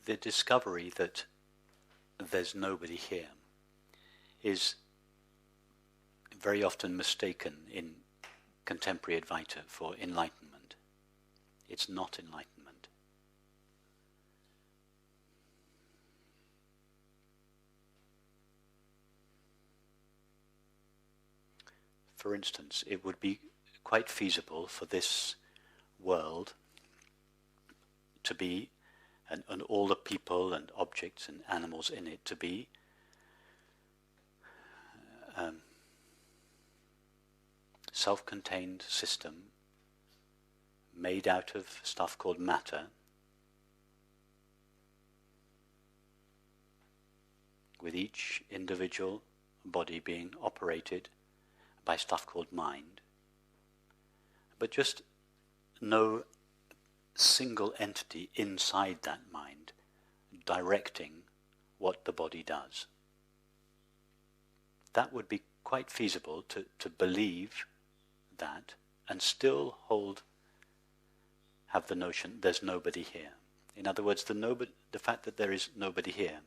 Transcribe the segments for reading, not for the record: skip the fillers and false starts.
the discovery that there's nobody here is very often mistaken in contemporary Advaita for enlightenment. It's not enlightenment. For instance, it would be quite feasible for this world to be, and all the people and objects and animals in it to be self-contained system made out of stuff called matter, with each individual body being operated by stuff called mind, but just no single entity inside that mind directing what the body does. That would be quite feasible to believe that and still have the notion there's nobody here. In other words, the fact that there is nobody here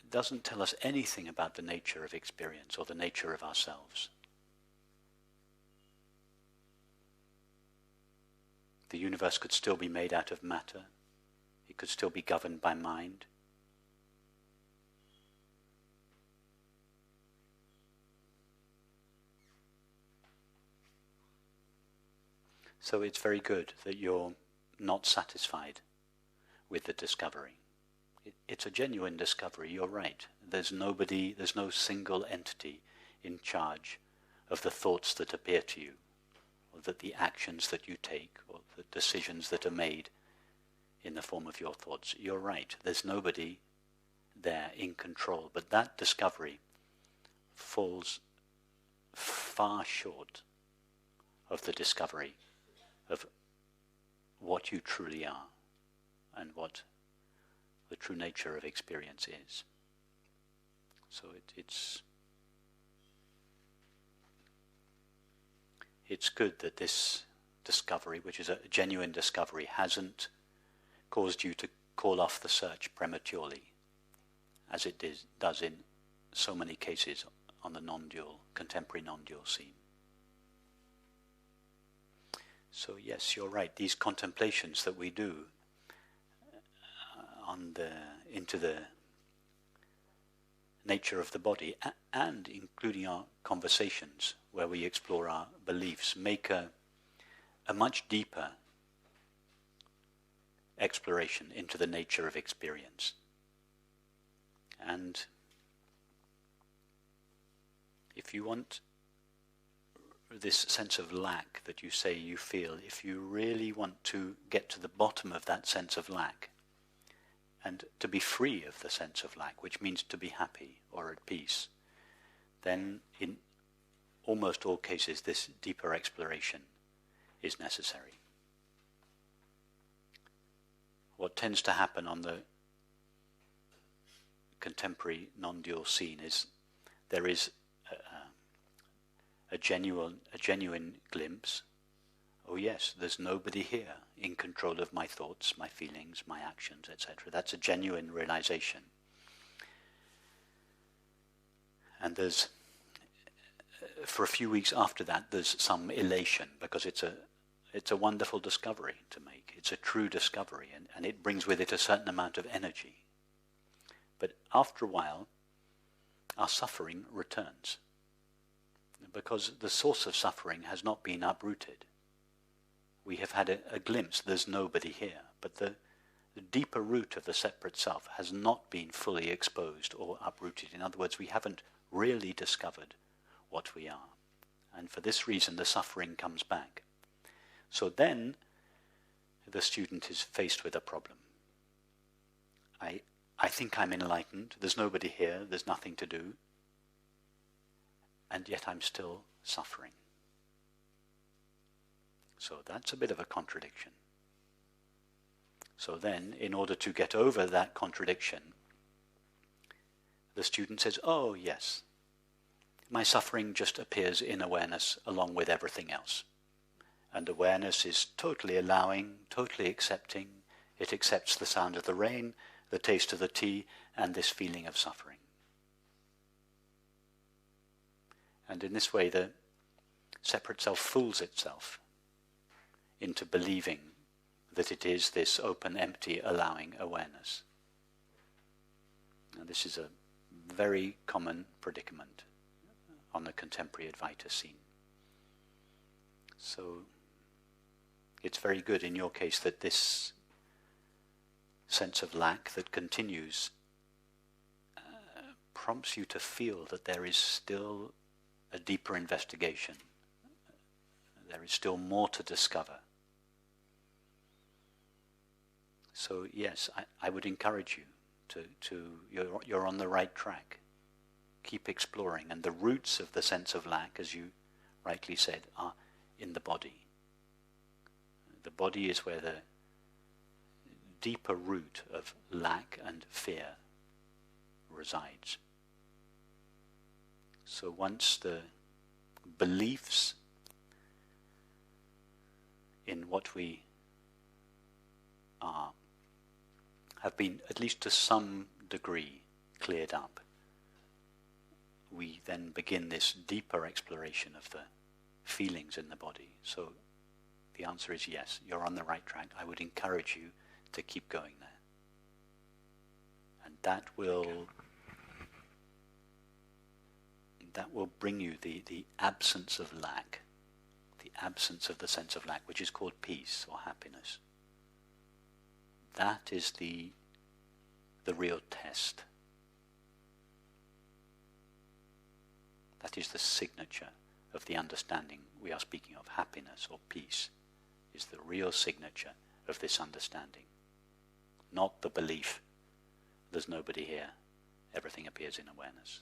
doesn't tell us anything about the nature of experience or the nature of ourselves. The universe could still be made out of matter. It could still be governed by mind. So it's very good that you're not satisfied with the discovery. It's a genuine discovery, you're right. There's no single entity in charge of the thoughts that appear to you, or that the actions that you take, or the decisions that are made in the form of your thoughts. You're right, there's nobody there in control, but that discovery falls far short of the discovery of what you truly are and what the true nature of experience is. So it's good that this discovery, which is a genuine discovery, hasn't caused you to call off the search prematurely, as it does in so many cases on the non-dual, contemporary non-dual scene. So yes, you're right, these contemplations that we do into the nature of the body, and including our conversations where we explore our beliefs, make a much deeper exploration into the nature of experience. And if you want this sense of lack that you say you feel, if you really want to get to the bottom of that sense of lack, and to be free of the sense of lack, which means to be happy or at peace, then in almost all cases this deeper exploration is necessary. What tends to happen on the contemporary non-dual scene is there is a genuine glimpse. Oh yes, there's nobody here in control of my thoughts, my feelings, my actions, etc. That's a genuine realization. And there's, for a few weeks after that, there's some elation, because it's a wonderful discovery to make. It's a true discovery, and it brings with it a certain amount of energy. But after a while, our suffering returns, because the source of suffering has not been uprooted. We have had a glimpse, there's nobody here, but the deeper root of the separate self has not been fully exposed or uprooted. In other words, we haven't really discovered what we are. And for this reason, the suffering comes back. So then, the student is faced with a problem. I think I'm enlightened, there's nobody here, there's nothing to do, and yet I'm still suffering. So that's a bit of a contradiction. So then, in order to get over that contradiction, the student says, oh yes, my suffering just appears in awareness along with everything else. And awareness is totally allowing, totally accepting. It accepts the sound of the rain, the taste of the tea, and this feeling of suffering. And in this way, the separate self fools itself into believing that it is this open, empty, allowing awareness. Now, this is a very common predicament on the contemporary Advaita scene. So it's very good in your case that this sense of lack that continues prompts you to feel that there is still a deeper investigation. There is still more to discover. So yes, I would encourage you you're on the right track. Keep exploring, and the roots of the sense of lack, as you rightly said, are in the body. The body is where the deeper root of lack and fear resides. So once the beliefs in what we are have been, at least to some degree, cleared up, we then begin this deeper exploration of the feelings in the body. So the answer is yes, you're on the right track. I would encourage you to keep going there. And that will bring you the absence of lack, the absence of the sense of lack, which is called peace or happiness. That is the real test. That is the signature of the understanding we are speaking of. Happiness or peace is the real signature of this understanding. Not the belief, there's nobody here, everything appears in awareness.